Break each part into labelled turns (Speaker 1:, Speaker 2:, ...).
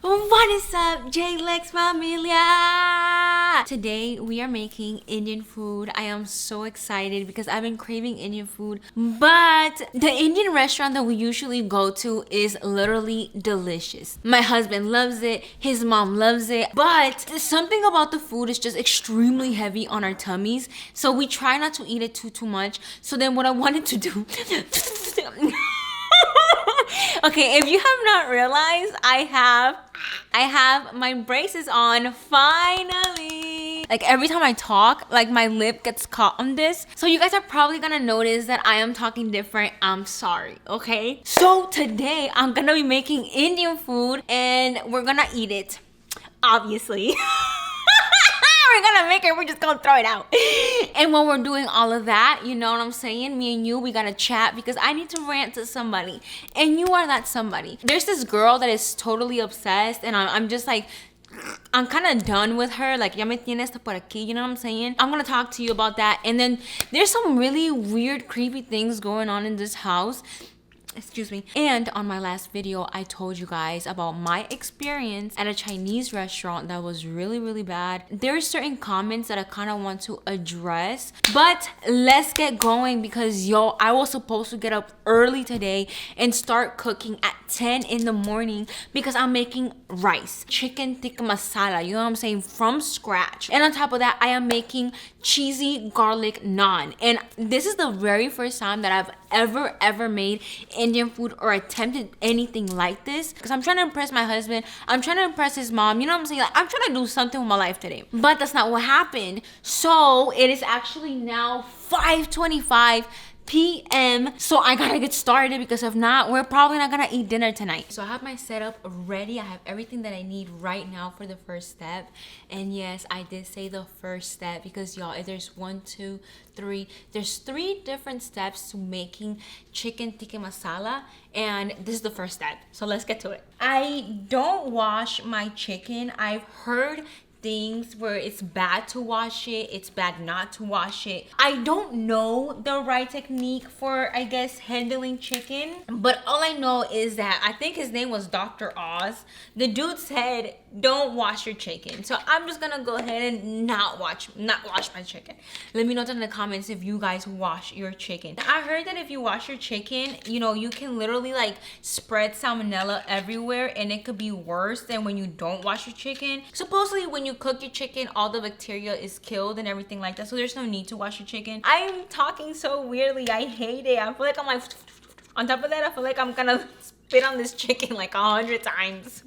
Speaker 1: What is up, J-Lex Familia? Today we are making Indian food. I am so excited because I've been craving Indian food, but the Indian restaurant that we usually go to is literally delicious. My husband loves it, his mom loves it, but something about the food is just extremely heavy on our tummies, so we try not to eat it too much. So then what I wanted to do okay, if you have not realized, I have my braces on finally. Like every time I talk, like my lip gets caught on this. So you guys are probably gonna notice that I am talking different. I'm sorry, okay? So today I'm gonna be making Indian food and we're gonna eat it, obviously. We're gonna make it, we're just gonna throw it out. And when we're doing all of that, you know what I'm saying? Me and you, we gotta chat because I need to rant to somebody. And you are that somebody. There's this girl that is totally obsessed and I'm just like, I'm kind of done with her. Like, ya me tienes por aquí, you know what I'm saying? I'm gonna talk to you about that. And then there's some really weird, creepy things going on in this house. Excuse me. And on my last video, I told you guys about my experience at a Chinese restaurant that was really bad. There are certain comments that I kind of want to address, but let's get going because yo, I was supposed to get up early today and start cooking at 10 in the morning because I'm making rice, chicken tikka masala, you know what I'm saying, from scratch. And on top of that, I am making cheesy garlic naan. And this is the very first time that I've ever made Indian food or attempted anything like this because I'm trying to impress my husband. I'm trying to impress his mom. You know what I'm saying? Like, I'm trying to do something with my life today. But that's not what happened. So it is actually now 5:25 p.m. So I gotta get started because if not, we're probably not gonna eat dinner tonight. So I have my setup ready. I have everything that I need right now for the first step. And yes, I did say the first step because y'all, if there's 1, 2, 3, there's 3 different steps to making chicken tikka masala, and this is the first step. So let's get to it. I don't wash my chicken. I've heard things where it's bad to wash it, it's bad not to wash it. I don't know the right technique for, I guess, handling chicken, but all I know is that I think his name was Dr. Oz. The dude said don't wash your chicken, so I'm just gonna go ahead and not wash my chicken. Let me know down in the comments if you guys wash your chicken. I heard that if you wash your chicken, you know, you can literally like spread salmonella everywhere and it could be worse than when you don't wash your chicken. Supposedly when you cook your chicken, all the bacteria is killed and everything like that, so there's no need to wash your chicken. I'm talking so weirdly. I hate it. I feel like I'm like, on top of that, I feel like I'm gonna spit on this chicken like 100 times.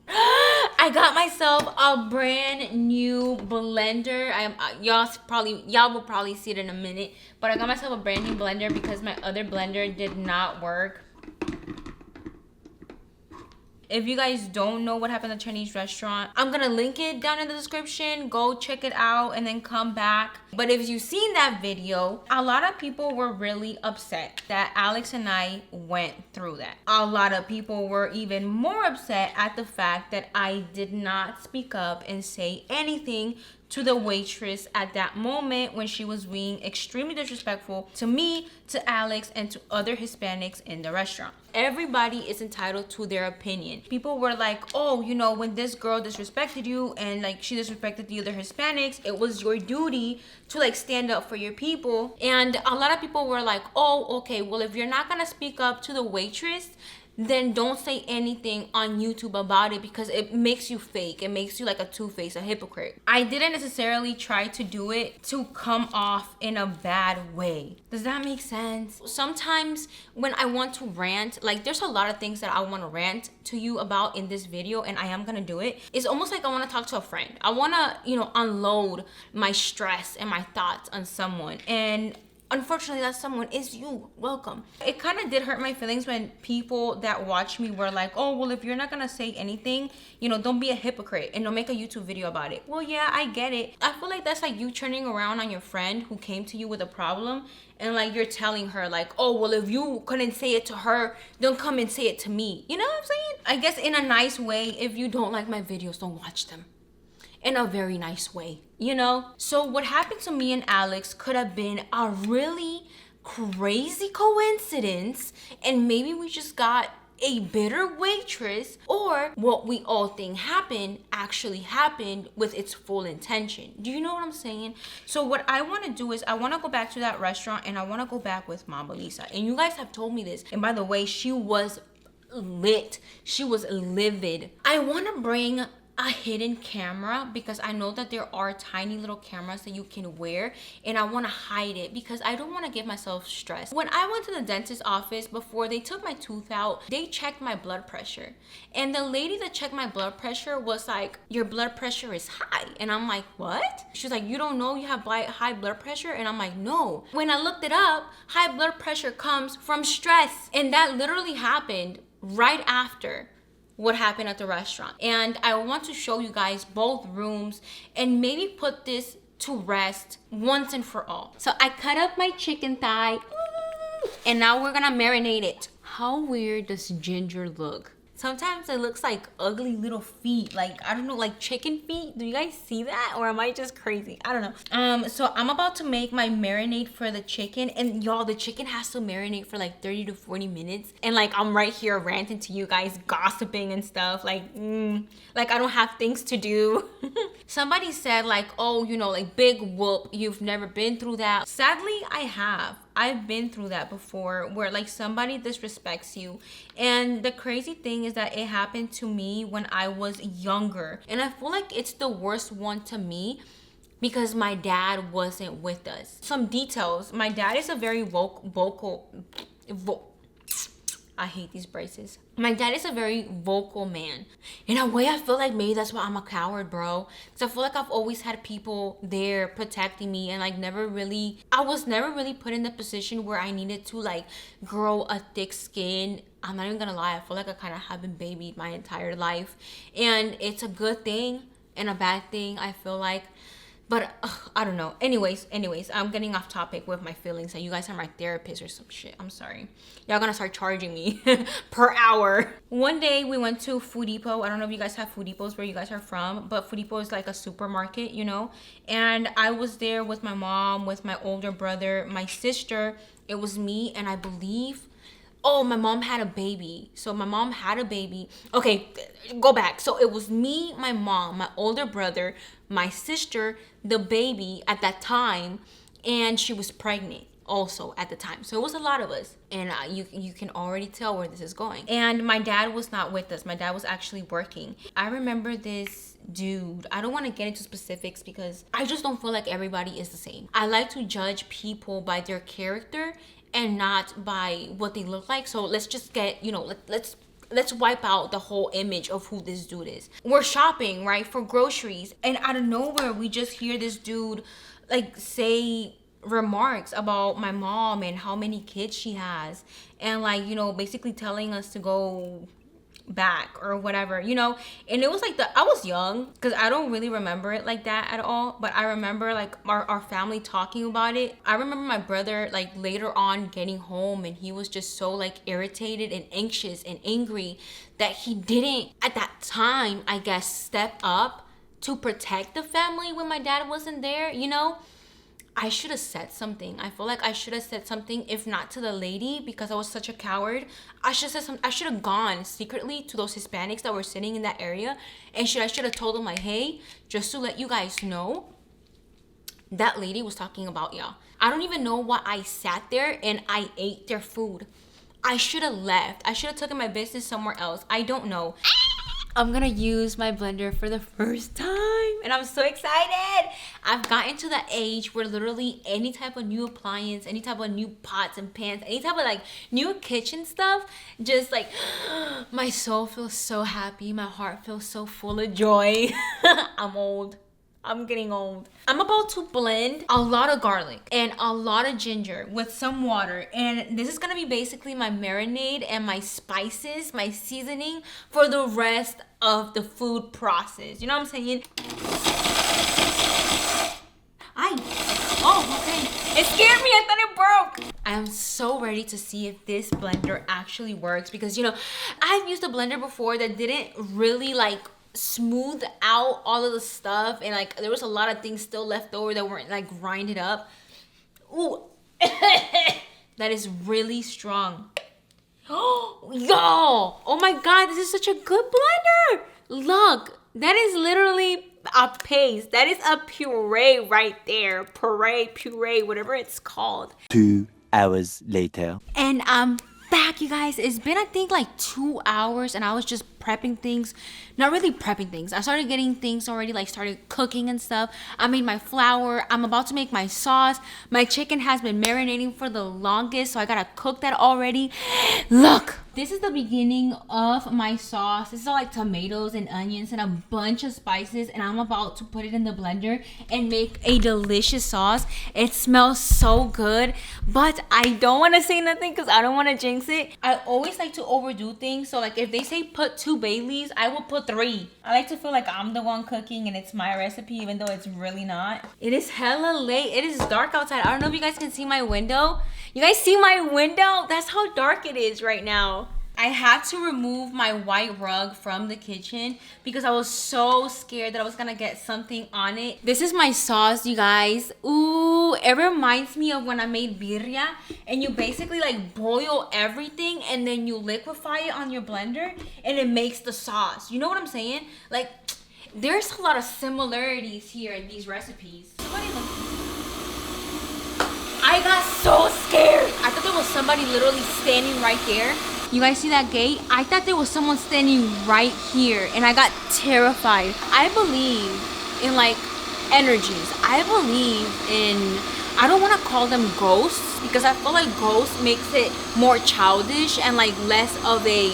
Speaker 1: I got myself a brand new blender. Y'all will probably see it in a minute, but I got myself a brand new blender because my other blender did not work. If you guys don't know what happened at the Chinese restaurant, I'm gonna link it down in the description. Go check it out and then come back. But if you've seen that video, a lot of people were really upset that Alex and I went through that. A lot of people were even more upset at the fact that I did not speak up and say anything to the waitress at that moment when she was being extremely disrespectful to me, to Alex, and to other Hispanics in the restaurant. Everybody is entitled to their opinion. People were like, oh, you know, when this girl disrespected you and like she disrespected the other Hispanics, it was your duty to like stand up for your people. And a lot of people were like, oh, okay, well, if you're not gonna speak up to the waitress, then don't say anything on YouTube about it because it makes you fake. It makes you like a two-faced, a hypocrite. I didn't necessarily try to do it to come off in a bad way. Does that make sense? Sometimes when I want to rant, like there's a lot of things that I want to rant to you about in this video, and I am gonna do it. It's almost like I want to talk to a friend. I want to, you know, unload my stress and my thoughts on someone, and unfortunately that someone is you. Welcome. It kind of did hurt my feelings when people that watch me were like, oh, well, if you're not gonna say anything, you know, don't be a hypocrite and don't make a YouTube video about it. Well, yeah, I get it. I feel like that's like you turning around on your friend who came to you with a problem and like you're telling her like, oh, well, if you couldn't say it to her, don't come and say it to me. You know what I'm saying? I guess in a nice way, if you don't like my videos, don't watch them. In a very nice way, you know? So what happened to me and Alex could have been a really crazy coincidence, and maybe we just got a bitter waitress, or what we all think happened actually happened with its full intention. Do you know what I'm saying? So what I want to do is I want to go back to that restaurant, and I want to go back with Mama Lisa. And you guys have told me this. And by the way, she was lit. She was livid. I want to bring a hidden camera because I know that there are tiny little cameras that you can wear, and I want to hide it because I don't want to give myself stress. When I went to the dentist office before they took my tooth out, they checked my blood pressure, and the lady that checked my blood pressure was like, your blood pressure is high. And I'm like, what? She's like, you don't know you have high blood pressure? And I'm like, no. When I looked it up, high blood pressure comes from stress, and that literally happened right after what happened at the restaurant. And I want to show you guys both rooms and maybe put this to rest once and for all. So I cut up my chicken thigh, and now we're gonna marinate it. How weird does Ginger look? Sometimes it looks like ugly little feet, like, I don't know, like chicken feet. Do you guys see that? Or am I just crazy? I don't know. So I'm about to make my marinade for the chicken, and y'all, the chicken has to marinate for like 30 to 40 minutes. And like, I'm right here ranting to you guys, gossiping and stuff, like I don't have things to do. Somebody said like, oh, you know, like, big whoop, you've never been through that. Sadly, I have. I've been through that before, where like somebody disrespects you. And the crazy thing is that it happened to me when I was younger. And I feel like it's the worst one to me because my dad wasn't with us. Some details. My dad is a very I hate these braces. My dad is a very vocal man. In a way, I feel like maybe that's why I'm a coward, bro. Because I feel like I've always had people there protecting me, and like I was never really put in the position where I needed to like grow a thick skin. I'm not even gonna lie, I feel like I kind of have been babied my entire life. And it's a good thing and a bad thing, I feel like. But I don't know. Anyways, I'm getting off topic with my feelings, and you guys are my therapist or some shit. I'm sorry. Y'all gonna start charging me per hour. One day we went to Food Depot. I don't know if you guys have Food Depots where you guys are from, but Food Depot is like a supermarket, you know? And I was there with my mom, with my older brother, my sister. It was me, and I believe... Oh, my mom had a baby. So my mom had a baby. Okay, go back. So it was me, my mom, my older brother, my sister, the baby at that time, and she was pregnant also at the time. So it was a lot of us, and you can already tell where this is going. And my dad was not with us. My dad was actually working. I remember this dude. I don't want to get into specifics because I just don't feel like everybody is the same. I like to judge people by their character and not by what they look like. So let's just get, you know, let's wipe out the whole image of who this dude is. We're shopping, right, for groceries, and out of nowhere we just hear this dude like say remarks about my mom and how many kids she has, and like, you know, basically telling us to go back or whatever, you know. And it was like I was young, because I don't really remember it like that at all, but I remember like our family talking about it. I remember my brother like later on getting home, and he was just so like irritated and anxious and angry that he didn't at that time, I guess, step up to protect the family when my dad wasn't there, you know. I should have said something. I feel like I should have said something, if not to the lady, because I was such a coward. I should have said something. I should have gone secretly to those Hispanics that were sitting in that area, and I should have told them like, hey, just to let you guys know, that lady was talking about y'all. I don't even know why I sat there and I ate their food. I should have left. I should have taken my business somewhere else. I don't know. I'm gonna use my blender for the first time, and I'm so excited. I've gotten to the age where literally any type of new appliance, any type of new pots and pans, any type of like new kitchen stuff, just like my soul feels so happy, my heart feels so full of joy. I'm old. I'm getting old. I'm about to blend a lot of garlic and a lot of ginger with some water. And this is gonna be basically my marinade and my spices, my seasoning for the rest of the food process. You know what I'm saying? Oh, okay. It scared me, I thought it broke. I am so ready to see if this blender actually works, because, you know, I've used a blender before that didn't really like smooth out all of the stuff, and like there was a lot of things still left over that weren't like grinded up. Ooh. That is really strong. Yo, oh my God, this is such a good blender. Look, that is literally a paste. That is a puree right there. Puree, whatever it's called.
Speaker 2: 2 hours later.
Speaker 1: And I'm back, you guys. It's been, I think, like 2 hours, and I was just prepping things. Not really prepping things. I started getting things already, like started cooking and stuff. I made my flour. I'm about to make my sauce. My chicken has been marinating for the longest, so I gotta cook that already. Look, this is the beginning of my sauce. This is all like tomatoes and onions and a bunch of spices, and I'm about to put it in the blender and make a delicious sauce. It smells so good, but I don't want to say nothing because I don't want to jinx it. I always like to overdo things, so like if they say put 2 bay leaves, I will put 3. I like to feel like I'm the one cooking and it's my recipe, even though it's really not. It is hella late. It is dark outside. I don't know if you guys can see my window. You guys see my window? That's how dark it is right now. I had to remove my white rug from the kitchen because I was so scared that I was gonna get something on it. This is my sauce, you guys. Ooh, it reminds me of when I made birria, and you basically like boil everything and then you liquefy it on your blender and it makes the sauce. You know what I'm saying? Like, there's a lot of similarities here in these recipes. I got so scared. I thought there was somebody literally standing right there. You guys see that gate? I thought there was someone standing right here, and I got terrified. I believe in like energies. I believe in, I don't want to call them ghosts because I feel like ghosts makes it more childish and like less of a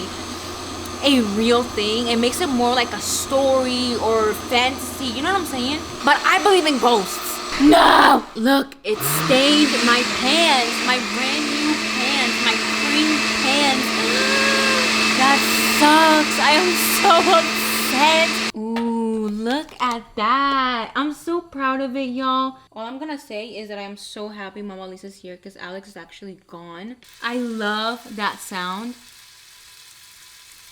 Speaker 1: real thing. It makes it more like a story or fantasy. You know what I'm saying? But I believe in ghosts. No! Look, it stained my pants. My brand new pants. My cream pants. That sucks. I am so upset. Ooh, look at that. I'm so proud of it, y'all. All I'm gonna say is that I am so happy Mama Lisa's here because Alex is actually gone. I love that sound.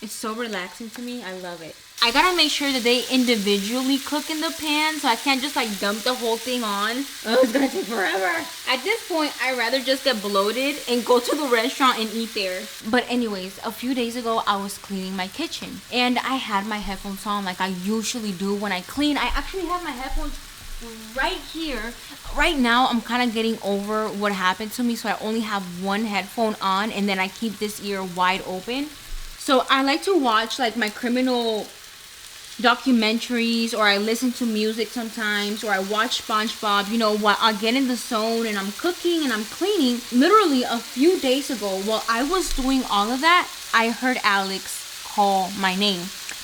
Speaker 1: It's so relaxing to me. I love it. I gotta make sure that they individually cook in the pan, so I can't just like dump the whole thing on. Oh, it's gonna take forever. At this point, I'd rather just get bloated and go to the restaurant and eat there. But anyways, a few days ago, I was cleaning my kitchen and I had my headphones on like I usually do when I clean. I actually have my headphones right here. Right now, I'm kind of getting over what happened to me, so I only have one headphone on and then I keep this ear wide open. So I like to watch like my criminal documentaries, or I listen to music sometimes, or I watch SpongeBob, you know, while I get in the zone and I'm cooking and I'm cleaning. Literally a few days ago, while I was doing all of that, I heard Alex call my name.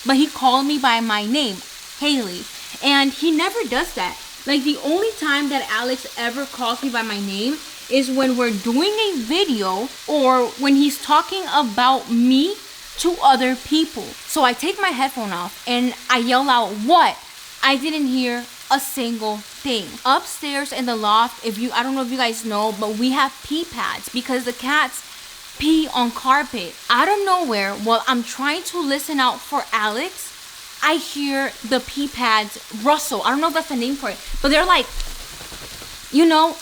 Speaker 1: But he called me by my name, Haley, and he never does that. Like, the only time that Alex ever calls me by my name is when we're doing a video or when he's talking about me to other people. So I take my headphone off and I yell out, "What?" I didn't hear a single thing. Upstairs in the loft, I don't know if you guys know, but we have pee pads because the cats pee on carpet. Out of nowhere, while I'm trying to listen out for Alex, I hear the pee pads rustle. I don't know if that's the name for it, but they're like, you know,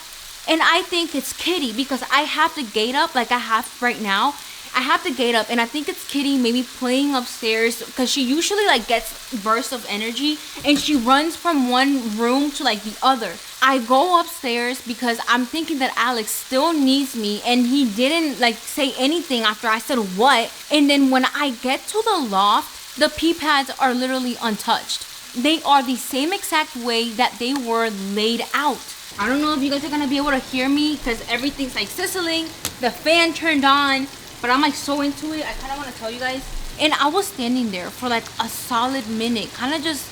Speaker 1: and I think it's Kitty because I have the gate up like I have right now. I have the gate up and I think it's Kitty maybe playing upstairs because she usually like gets bursts of energy and she runs from one room to like the other. I go upstairs because I'm thinking that Alex still needs me and he didn't like say anything after I said what. And then when I get to the loft, the pee pads are literally untouched. They are the same exact way that they were laid out. I don't know if you guys are gonna be able to hear me because everything's like sizzling. The fan turned on. But I'm like so into it, I kind of want to tell you guys. And I was standing there for like a solid minute, kind of just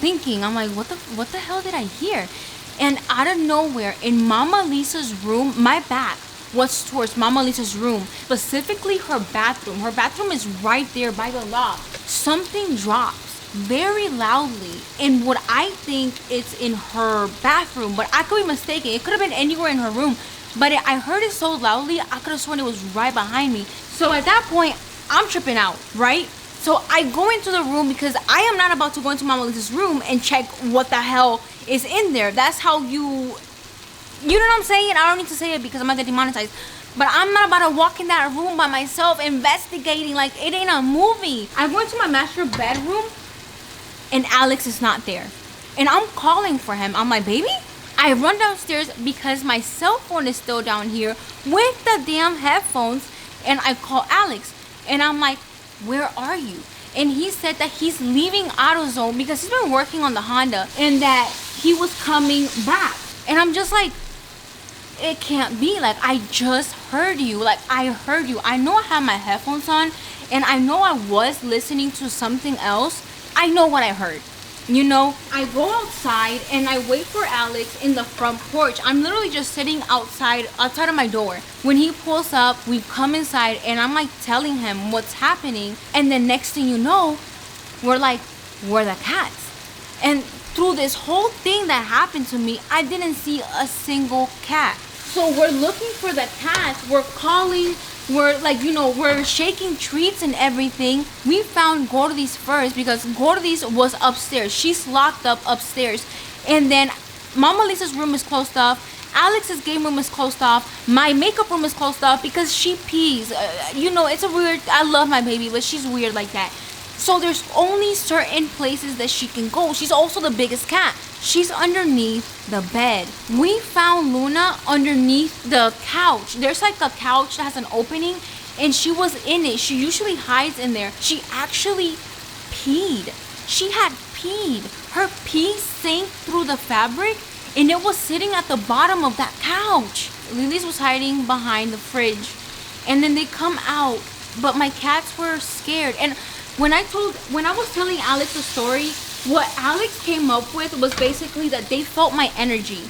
Speaker 1: thinking. I'm like, what the hell did I hear? And out of nowhere, in Mama Lisa's room, my back was towards Mama Lisa's room, specifically her bathroom. Her bathroom is right there by the loft. Something drops very loudly in what I think it's in her bathroom, but I could be mistaken. It could have been anywhere in her room. But I heard it so loudly, I could have sworn it was right behind me. So at that point, I'm tripping out, right? So I go into the room because I am not about to go into Mama Lisa's room and check what the hell is in there. That's how you know what I'm saying? I don't need to say it because I'm gonna get demonetized. But I'm not about to walk in that room by myself investigating like it ain't a movie. I went to my master bedroom and Alex is not there. And I'm calling for him. I'm like, baby? I run downstairs because my cell phone is still down here with the damn headphones. And I call Alex. And I'm like, where are you? And he said that he's leaving AutoZone because he's been working on the Honda. And that he was coming back. And I'm just like, it can't be. Like, I just heard you. Like, I heard you. I know I have my headphones on. And I know I was listening to something else. I know what I heard. You know, I go outside and I wait for Alex in the front porch. I'm literally just sitting outside of my door. When he pulls up, we come inside and I'm like telling him what's happening. And then next thing you know, we're like, where are the cats? And through this whole thing that happened to me, I didn't see a single cat. So we're looking for the cats. We're calling. We're like, you know, we're shaking treats and everything. We found Gordy's first because Gordy's was upstairs. She's locked up upstairs. And then Mama Lisa's room is closed off. Alex's game room is closed off. My makeup room is closed off because she pees. You know, it's a weird, I love my baby, but she's weird like that. So there's only certain places that she can go. She's also the biggest cat. She's underneath the bed. We found Luna underneath the couch. There's like a couch that has an opening and she was in it. She usually hides in there. She actually peed. She had peed. Her pee sank through the fabric and it was sitting at the bottom of that couch. Lily's was hiding behind the fridge. And then they come out, but my cats were scared. And when I was telling Alex the story, what Alex came up with was basically that they felt my energy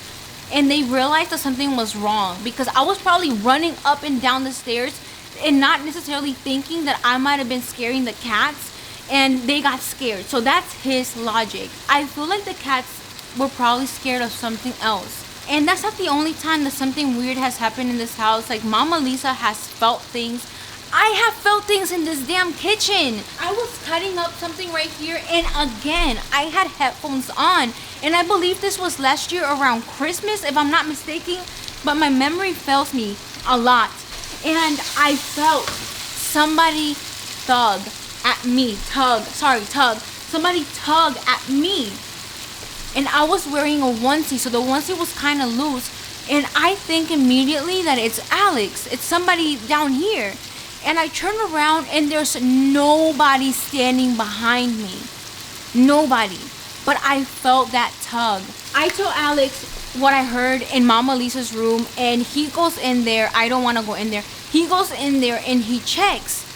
Speaker 1: and they realized that something was wrong because I was probably running up and down the stairs and not necessarily thinking that I might have been scaring the cats and they got scared. So that's his logic. I feel like the cats were probably scared of something else. And that's not the only time that something weird has happened in this house. Like Mama Lisa has felt things. I have felt things in this damn kitchen. I was cutting up something right here and again, I had headphones on. And I believe this was last year around Christmas, if I'm not mistaken. But my memory fails me a lot. And I felt somebody tug at me. Somebody tug at me. And I was wearing a onesie, so the onesie was kind of loose. And I think immediately that it's Alex. It's somebody down here. And I turn around and there's nobody standing behind me. Nobody. But I felt that tug. I told Alex what I heard in Mama Lisa's room and he goes in there. I don't want to go in there. He goes in there and he checks.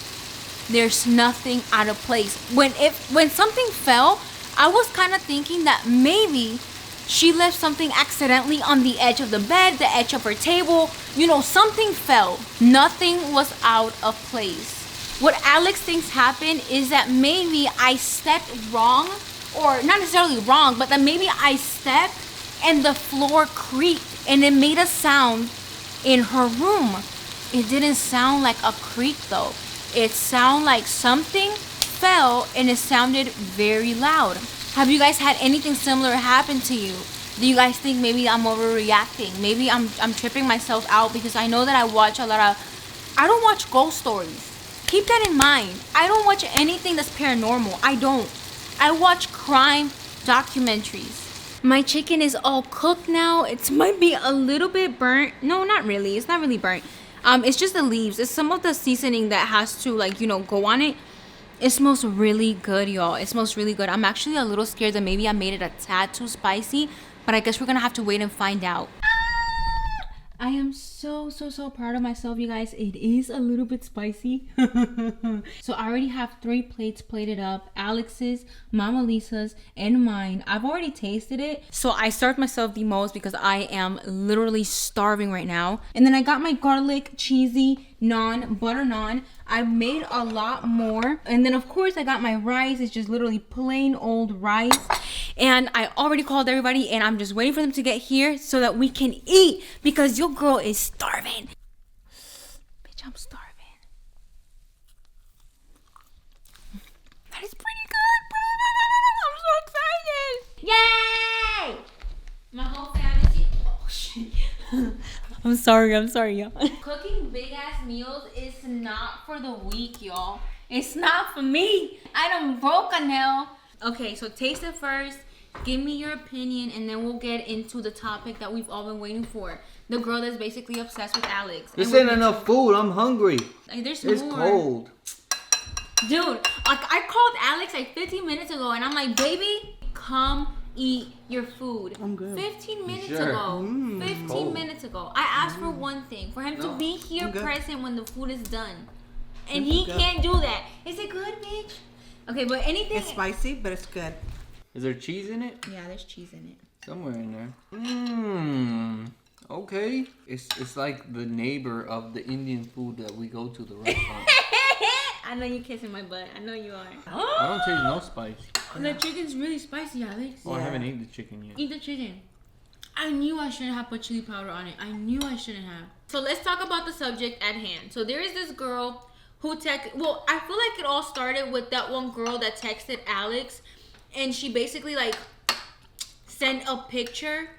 Speaker 1: There's nothing out of place. When something fell, I was kind of thinking that maybe she left something accidentally on the edge of the bed, the edge of her table. You know, something fell. Nothing was out of place. What Alex thinks happened is that maybe I stepped wrong, or not necessarily wrong, but that maybe I stepped and the floor creaked and it made a sound in her room. It didn't sound like a creak though. It sounded like something fell and it sounded very loud. Have you guys had anything similar happen to you? Do you guys think maybe I'm overreacting? Maybe I'm tripping myself out because I know that I watch a lot of... I don't watch ghost stories. Keep that in mind. I don't watch anything that's paranormal. I don't. I watch crime documentaries. My chicken is all cooked now. It might be a little bit burnt. No, not really. It's not really burnt. It's just the leaves. It's some of the seasoning that has to, like, you know, go on it. It smells really good, y'all. It smells really good. I'm actually a little scared that maybe I made it a tad too spicy, but I guess we're gonna have to wait and find out. I am so proud of myself, you guys. It is a little bit spicy. So I already have 3 plates plated up. Alex's, Mama Lisa's, and mine. I've already tasted it. So I starved myself the most because I am literally starving right now. And then I got my garlic cheesy naan, butter naan. I made a lot more. And then of course I got my rice. It's just literally plain old rice. And I already called everybody and I'm just waiting for them to get here so that we can eat because your girl is starving. Bitch, I'm starving. That is pretty good, bro. I'm so excited. Yay! My whole family. Oh shit. I'm sorry, y'all. Cooking big ass meals is not for the weak, y'all. It's not for me. I done broke a nail. Okay, so taste it first. Give me your opinion, and then we'll get into the topic that we've all been waiting for. The girl that's basically obsessed with Alex.
Speaker 3: This ain't enough food. I'm hungry.
Speaker 1: Like, there's
Speaker 3: It's
Speaker 1: more.
Speaker 3: cold.
Speaker 1: Dude, like I called Alex like 15 minutes ago, and I'm like, baby, come eat your food.
Speaker 4: I'm good.
Speaker 1: 15 minutes
Speaker 3: Sure.
Speaker 1: ago. 15
Speaker 3: Cold.
Speaker 1: minutes ago. I asked for one thing, for him to be here
Speaker 4: I'm good.
Speaker 1: present when the food is done. And
Speaker 4: I'm
Speaker 1: he
Speaker 4: good.
Speaker 1: can't do that. Is it good, bitch? Okay, but anything.
Speaker 4: It's spicy, but it's good.
Speaker 3: Is there cheese in it?
Speaker 1: Yeah, there's cheese in it.
Speaker 3: Somewhere in there. Mmm. Okay. It's like the neighbor of the Indian food that we go to the restaurant.
Speaker 1: I know you're kissing my butt. I know you are.
Speaker 3: I don't taste no spice.
Speaker 1: The chicken's really spicy, Alex.
Speaker 3: Oh, I haven't eaten the chicken yet.
Speaker 1: Eat the chicken. I knew I shouldn't have put chili powder on it. I knew I shouldn't have. So let's talk about the subject at hand. So there is this girl who well, I feel like it all started with that one girl that texted Alex, and she basically like sent a picture,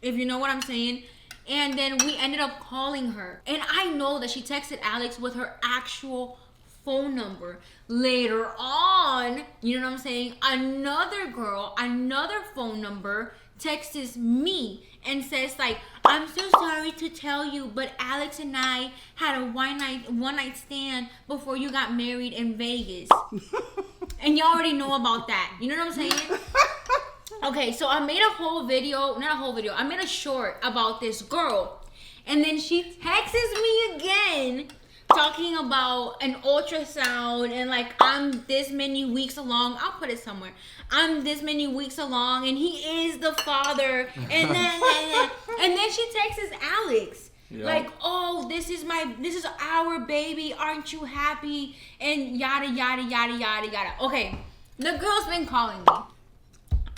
Speaker 1: if you know what I'm saying. And then we ended up calling her. And I know that she texted Alex with her actual phone number. Later on, you know what I'm saying, another girl, another phone number texts me and says like, I'm so sorry to tell you, but Alex and I had a one night stand before you got married in Vegas. And y'all already know about that. You know what I'm saying? Okay, so I made a whole video, not a whole video, I made a short about this girl. And then she texts me again talking about an ultrasound and like, I'm this many weeks along. I'll put it somewhere. I'm this many weeks along and he is the father. And then she texts Alex.
Speaker 3: Yep.
Speaker 1: Like, oh, this is our baby. Aren't you happy? And yada, yada, yada, yada, yada. Okay, the girl's been calling me.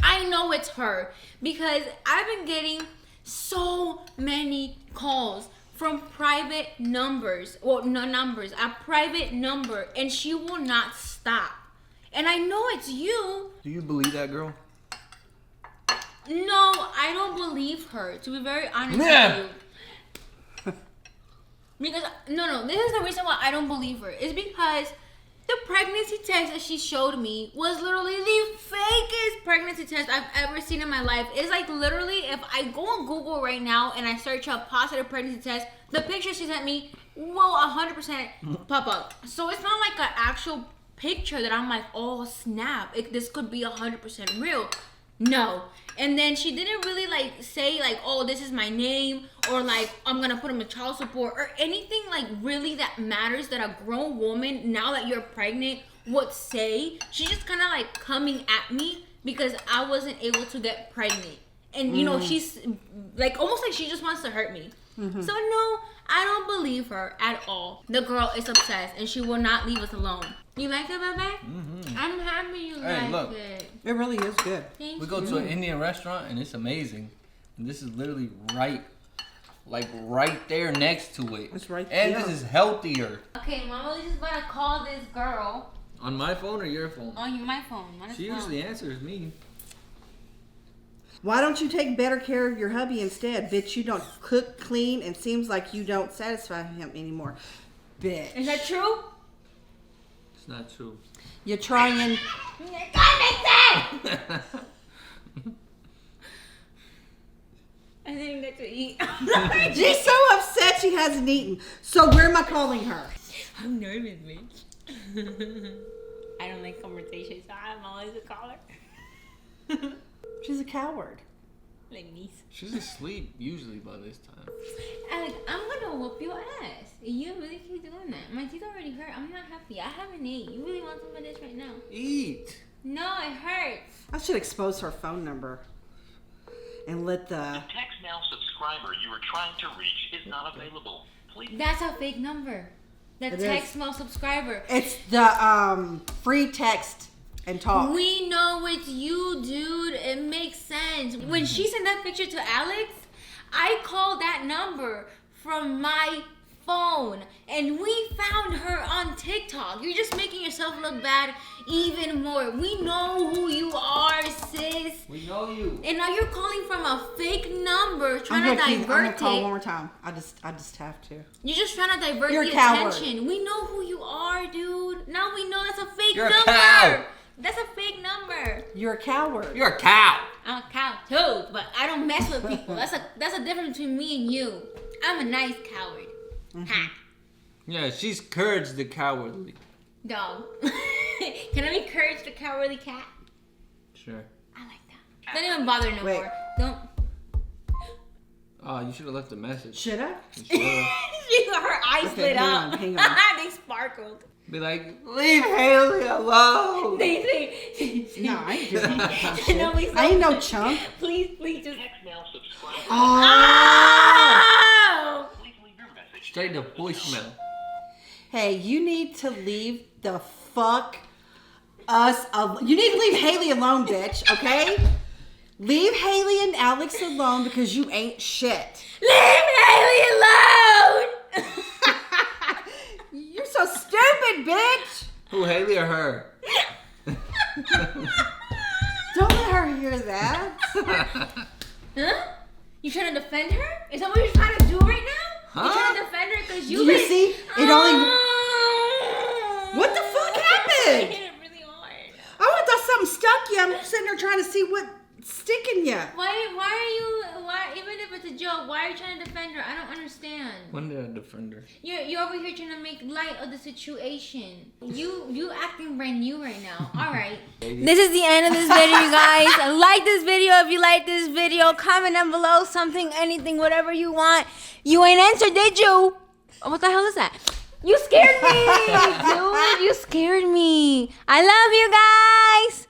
Speaker 1: I know it's her because I've been getting so many calls from private numbers. Well, no numbers, a private number, and she will not stop. And I know it's you.
Speaker 3: Do you believe that girl?
Speaker 1: No, I don't believe her, to be very honest
Speaker 3: Yeah.
Speaker 1: with you. Because, no, this is the reason why I don't believe her. It's because the pregnancy test that she showed me was literally the fakest pregnancy test I've ever seen in my life. It's like literally, if I go on Google right now and I search up positive pregnancy test, the picture she sent me will 100% pop up. So it's not like an actual picture that I'm like, oh snap, this could be 100% real. No. And then she didn't really like say like, oh, this is my name, or like I'm gonna put him in child support, or anything like really that matters that a grown woman, now that you're pregnant, would say. She's just kind of like coming at me because I wasn't able to get pregnant. And you know, she's like almost like she just wants to hurt me. So no, I don't believe her at all. The girl is obsessed and she will not leave us alone. You like it, baby? I'm happy you like
Speaker 3: look.
Speaker 1: it.
Speaker 4: It really is good.
Speaker 1: Thank
Speaker 3: We go to an Indian restaurant and it's amazing. And this is literally right there next to it.
Speaker 4: It's right
Speaker 3: And
Speaker 4: there.
Speaker 3: this is healthier.
Speaker 1: Okay, Mama just about to call this girl
Speaker 3: On my phone or your phone?
Speaker 1: on my phone. Might as
Speaker 3: She
Speaker 1: well.
Speaker 3: usually answers me.
Speaker 4: Why don't you take better care of your hubby instead? Bitch, you don't cook, clean, and seems like you don't satisfy him anymore. Bitch.
Speaker 1: Is that true?
Speaker 3: It's not true.
Speaker 4: You're trying.
Speaker 1: I didn't get to eat.
Speaker 4: She's so upset she hasn't eaten. So where am I calling her?
Speaker 1: I'm nervous, bitch. I don't like conversation, so I'm always a caller.
Speaker 4: She's a coward.
Speaker 1: Like me.
Speaker 3: She's asleep usually by this time.
Speaker 1: Alex, I'm gonna whoop your ass. You really keep doing that. My teeth already hurt. I'm not happy. I haven't ate. You really want some of this right now?
Speaker 3: Eat.
Speaker 1: No, it hurts.
Speaker 4: I should expose her phone number and let the.
Speaker 5: The text now subscriber you were trying to reach is not available. Please.
Speaker 1: That's a fake number. The
Speaker 4: It
Speaker 1: text
Speaker 4: is.
Speaker 1: mail subscriber.
Speaker 4: It's the free text and talk.
Speaker 1: We know it's you, dude. It makes sense. When she sent that picture to Alex, I called that number from my phone and we found her on TikTok. You're just making yourself look bad even more. We know who you are, sis.
Speaker 3: We know you.
Speaker 1: And now you're calling from a fake number, trying
Speaker 4: I'm
Speaker 1: to
Speaker 4: gonna
Speaker 1: divert
Speaker 4: call one
Speaker 1: it.
Speaker 4: more time. I just have to.
Speaker 1: You're just trying to divert
Speaker 4: You're
Speaker 1: the
Speaker 4: a coward.
Speaker 1: attention. We know who you are, dude. Now we know that's a fake
Speaker 3: You're a
Speaker 1: number.
Speaker 3: cow.
Speaker 1: That's a fake number.
Speaker 4: You're a coward.
Speaker 3: You're a cow.
Speaker 1: I'm a cow too, but I don't mess with people. That's a difference between me and you. I'm a nice coward. Ha.
Speaker 3: Yeah, she's Courage the Cowardly.
Speaker 1: Dog. Can I be Courage the Cowardly Cat?
Speaker 3: Sure.
Speaker 1: I like that. Don't even bother no
Speaker 4: Wait.
Speaker 1: more. Don't.
Speaker 3: Oh, you should have left a message.
Speaker 4: Should I?
Speaker 3: You should've.
Speaker 1: Her eyes
Speaker 4: Okay,
Speaker 1: lit
Speaker 4: hang
Speaker 1: up.
Speaker 4: on, hang on.
Speaker 1: They sparkled.
Speaker 3: Be like, leave Haley alone.
Speaker 1: They
Speaker 4: No, I ain't doing that dumb shit.
Speaker 1: No, please
Speaker 4: I ain't no
Speaker 1: don't.
Speaker 4: chump.
Speaker 1: Please just.
Speaker 5: Text now subscriber.
Speaker 4: Oh.
Speaker 1: Oh!
Speaker 5: Please leave your message.
Speaker 3: Straight to voicemail.
Speaker 4: Hey, you need to leave the fuck us alone. You need to leave Haley alone, bitch, okay? Leave Haley and Alex alone because you ain't shit.
Speaker 1: Leave Haley alone!
Speaker 4: You're so stupid, bitch.
Speaker 3: Who, Haley or her?
Speaker 4: Don't let her hear that.
Speaker 1: Huh? You trying to defend her? Is that what you're trying to do right now? You
Speaker 3: Huh?
Speaker 1: trying to defend her because you
Speaker 4: Do you see? It only.
Speaker 1: Oh.
Speaker 4: What the fuck
Speaker 1: I
Speaker 4: happened?
Speaker 1: hit it really hard.
Speaker 4: Oh, I thought something stuck you. I'm sitting there trying to see what's sticking you.
Speaker 1: Why even if it's a joke, why are you trying to defend her? I don't understand.
Speaker 3: When did I defend her?
Speaker 1: You're over here trying to make light of the situation. You acting brand new right now. All right. This is the end of this video, you guys. Like this video if you like this video. Comment down below something, anything, whatever you want. You ain't answered, did you? Oh, what the hell is that? You scared me, dude. You scared me. I love you guys.